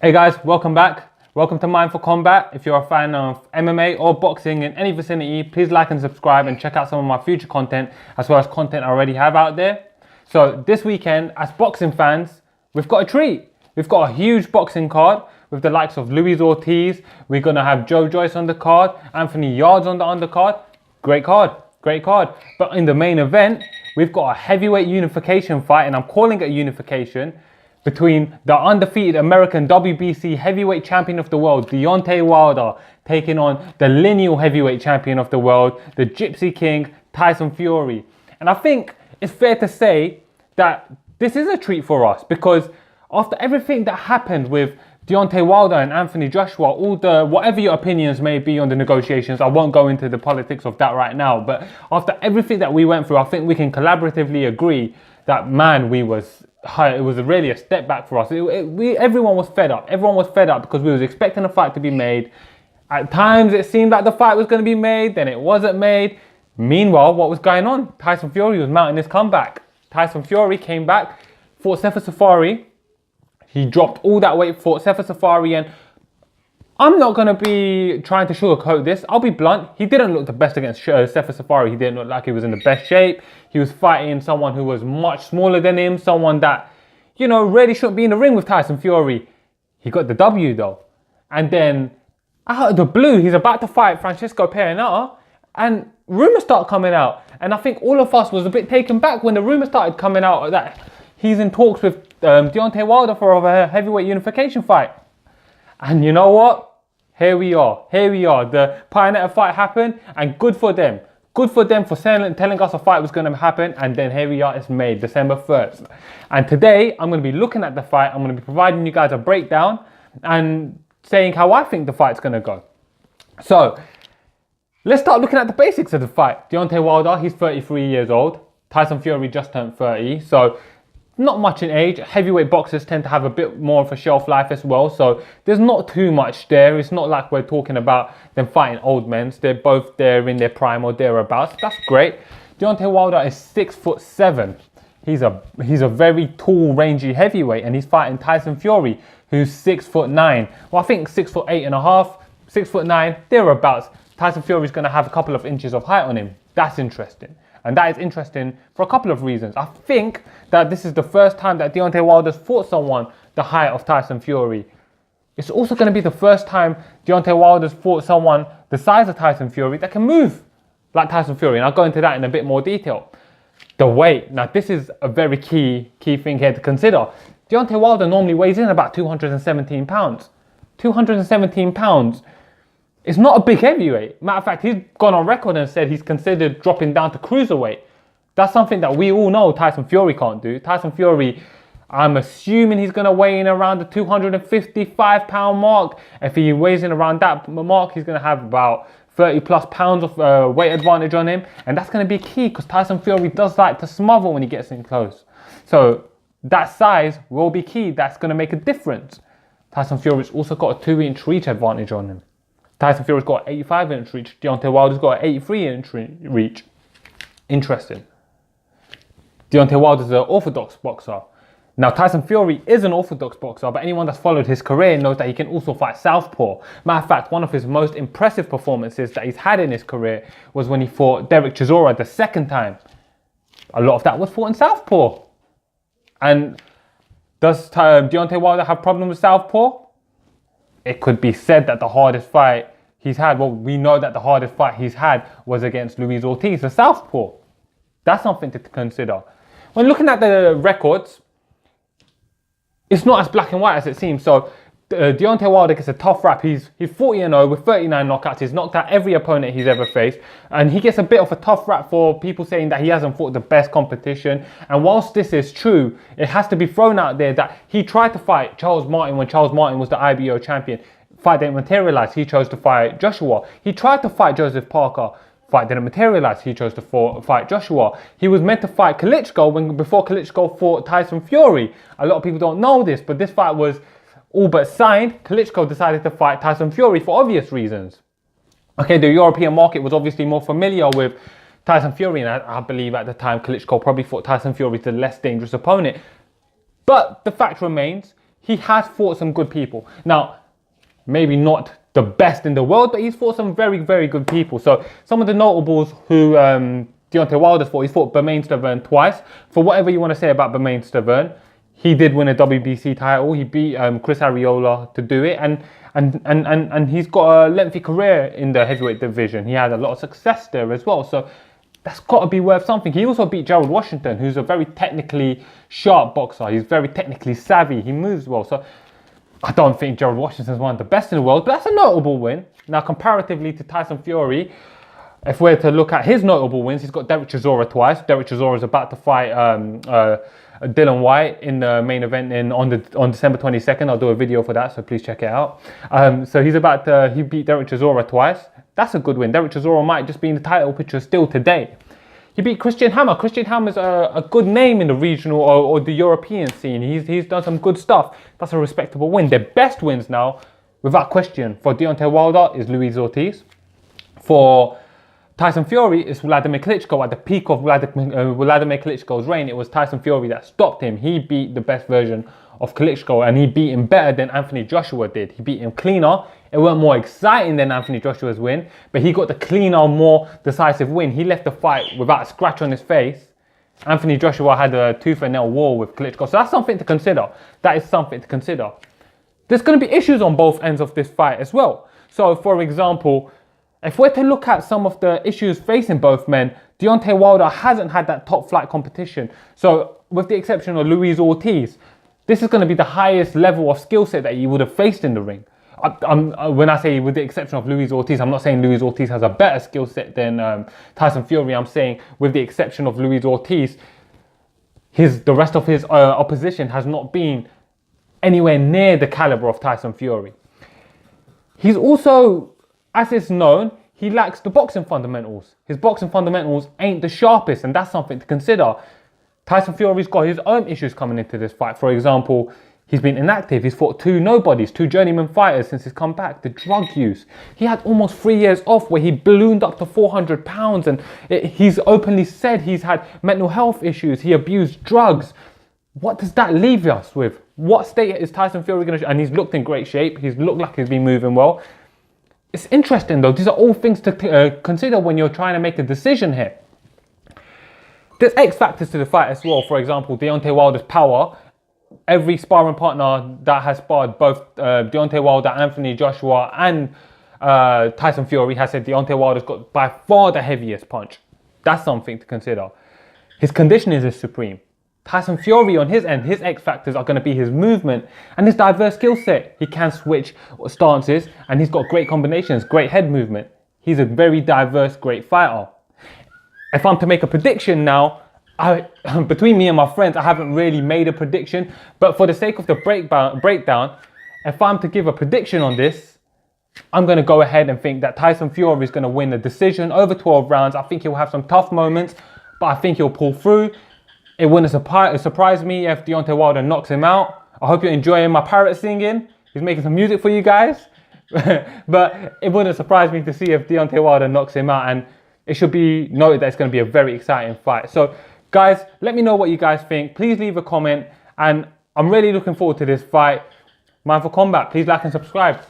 Hey guys, welcome back. Welcome to Mindful Combat. If you're a fan of MMA or boxing in any vicinity, please like and subscribe and check out some of my future content as well as content I already have out there. So this weekend, as boxing fans, we've got a treat. We've got a huge boxing card with the likes of Luis Ortiz. We're going to have Joe Joyce on the card, Anthony Yards on the undercard. Great card, great card. But in the main event, we've got a heavyweight unification fight, and I'm calling it a unification, between the undefeated American WBC heavyweight champion of the world, Deontay Wilder, taking on the lineal heavyweight champion of the world, the Gypsy King, Tyson Fury. And I think it's fair to say that this is a treat for us, because after everything that happened with Deontay Wilder and Anthony Joshua, whatever your opinions may be on the negotiations, I won't go into the politics of that right now, but after everything that we went through, I think we can collaboratively agree that, man, it was really a step back for us. Everyone was fed up. Everyone was fed up because we was expecting a fight to be made. At times, it seemed like the fight was going to be made, then it wasn't made. Meanwhile, what was going on? Tyson Fury was mounting his comeback. Tyson Fury came back, fought Sefer Safari. He dropped all that weight, fought Sefer Safari, and I'm not going to be trying to sugarcoat this. I'll be blunt. He didn't look the best against Sefer Safari. He didn't look like he was in the best shape. He was fighting someone who was much smaller than him, someone that, really shouldn't be in the ring with Tyson Fury. He got the W though. And then, out of the blue, he's about to fight Francisco Pereira, and rumours start coming out. And I think all of us was a bit taken back when the rumours started coming out that he's in talks with Deontay Wilder for a heavyweight unification fight. And you know what? Here we are. The Pioneer fight happened, and good for them. Good for them for telling us a fight was going to happen, and then here we are, it's made, December 1st. And today, I'm going to be looking at the fight, I'm going to be providing you guys a breakdown, and saying how I think the fight's going to go. So, let's start looking at the basics of the fight. Deontay Wilder, he's 33 years old. Tyson Fury just turned 30, so not much in age. Heavyweight boxers tend to have a bit more of a shelf life as well, so there's not too much there. It's not like we're talking about them fighting old men. They're both there in their prime or thereabouts. That's great. Deontay Wilder is 6'7". He's a very tall, rangy heavyweight, and he's fighting Tyson Fury, who's 6'9". Well, I think 6'8.5", 6'9", thereabouts. Tyson Fury's going to have a couple of inches of height on him. That's interesting. And that is interesting for a couple of reasons. I think that this is the first time that Deontay Wilder's fought someone the height of Tyson Fury. It's also going to be the first time Deontay Wilder's fought someone the size of Tyson Fury that can move like Tyson Fury. And I'll go into that in a bit more detail. The weight. Now, this is a very key thing here to consider. Deontay Wilder normally weighs in about 217 pounds. 217 pounds. It's not a big heavyweight. Matter of fact, he's gone on record and said he's considered dropping down to cruiserweight. That's something that we all know Tyson Fury can't do. Tyson Fury, I'm assuming he's going to weigh in around the 255 pound mark. If he weighs in around that mark, he's going to have about 30 plus pounds of weight advantage on him. And that's going to be key because Tyson Fury does like to smother when he gets in close. So that size will be key. That's going to make a difference. Tyson Fury's also got a 2-inch reach advantage on him. Tyson Fury's got an 85-inch reach. Deontay Wilder's got an 83-inch reach. Interesting. Deontay Wilder's an orthodox boxer. Now, Tyson Fury is an orthodox boxer, but anyone that's followed his career knows that he can also fight southpaw. Matter of fact, one of his most impressive performances that he's had in his career was when he fought Derek Chisora the second time. A lot of that was fought in southpaw. And does Deontay Wilder have problems with southpaw? It could be said that the hardest fight he's had, well, we know that the hardest fight he's had was against Luis Ortiz, the southpaw. That's something to consider. When looking at the records, it's not as black and white as it seems. So Deontay Wilder gets a tough rap. He's 40-0 with 39 knockouts. He's knocked out every opponent he's ever faced. And he gets a bit of a tough rap for people saying that he hasn't fought the best competition. And whilst this is true, it has to be thrown out there that he tried to fight Charles Martin when Charles Martin was the IBO champion. Fight didn't materialize. He chose to fight Joshua. He tried to fight Joseph Parker. Fight didn't materialize. He chose to fight Joshua. He was meant to fight Klitschko before Klitschko fought Tyson Fury. A lot of people don't know this, but this fight was all but signed. Klitschko decided to fight Tyson Fury for obvious reasons. Okay, the European market was obviously more familiar with Tyson Fury, and I believe at the time Klitschko probably thought Tyson Fury was the less dangerous opponent. But the fact remains, he has fought some good people. Now, maybe not the best in the world, but he's fought some very, very good people. So some of the notables who Deontay Wilder's fought, he's fought Bermane Stiverne twice. For whatever you want to say about Bermane Stiverne, he did win a WBC title. He beat Chris Arreola to do it, and he's got a lengthy career in the heavyweight division. He had a lot of success there as well. So that's got to be worth something. He also beat Gerald Washington, who's a very technically sharp boxer. He's very technically savvy. He moves well. So I don't think Gerald Washington's one of the best in the world, but that's a notable win. Now, comparatively to Tyson Fury, if we're to look at his notable wins, he's got Derek Chisora twice. Derek Chisora is about to fight Dylan White in the main event on December 22nd. I'll do a video for that, so please check it out. So he beat Derek Chisora twice. That's a good win. Derek Chisora might just be in the title picture still today. He beat Christian Hammer. Christian Hammer's a good name in the regional or the European scene. He's done some good stuff. That's a respectable win. Their best wins now, without question, for Deontay Wilder is Luis Ortiz. For Tyson Fury is Vladimir Klitschko. At the peak of Vladimir Klitschko's reign, it was Tyson Fury that stopped him. He beat the best version of Klitschko, and he beat him better than Anthony Joshua did. He beat him cleaner. It weren't more exciting than Anthony Joshua's win, but he got the cleaner, more decisive win. He left the fight without a scratch on his face. Anthony Joshua had a tooth and nail war with Klitschko, so that's something to consider. That is something to consider. There's going to be issues on both ends of this fight as well. So, for example, if we're to look at some of the issues facing both men, Deontay Wilder hasn't had that top flight competition. So, with the exception of Luis Ortiz, this is going to be the highest level of skill set that he would have faced in the ring. When I say with the exception of Luis Ortiz, I'm not saying Luis Ortiz has a better skill set than Tyson Fury. I'm saying with the exception of Luis Ortiz, the rest of his opposition has not been anywhere near the caliber of Tyson Fury. He's also, as is known, he lacks the boxing fundamentals. His boxing fundamentals ain't the sharpest, and that's something to consider. Tyson Fury's got his own issues coming into this fight. For example, he's been inactive. He's fought two nobodies, two journeyman fighters since he's come back. The drug use. He had almost 3 years off where he ballooned up to 400 pounds, and he's openly said he's had mental health issues. He abused drugs. What does that leave us with? What state is Tyson Fury going to show? And he's looked in great shape. He's looked like he's been moving well. It's interesting though. These are all things to consider when you're trying to make a decision here. There's X factors to the fight as well. For example, Deontay Wilder's power. Every sparring partner that has sparred both Deontay Wilder, Anthony Joshua, and Tyson Fury has said Deontay Wilder's got by far the heaviest punch. That's something to consider. His conditioning is supreme. Tyson Fury on his end, his X factors are going to be his movement and his diverse skill set. He can switch stances and he's got great combinations, great head movement. He's a very diverse, great fighter. If I'm to make a prediction now, between me and my friends, I haven't really made a prediction, but for the sake of the breakdown, if I'm to give a prediction on this, I'm going to go ahead and think that Tyson Fury is going to win the decision over 12 rounds. I think he'll have some tough moments, but I think he'll pull through. It wouldn't surprise me if Deontay Wilder knocks him out. I hope you're enjoying my parrot singing. He's making some music for you guys. But it wouldn't surprise me to see if Deontay Wilder knocks him out, and it should be noted that it's going to be a very exciting fight. So guys, let me know what you guys think. Please leave a comment, and I'm really looking forward to this fight. Mindful Combat, please like and subscribe.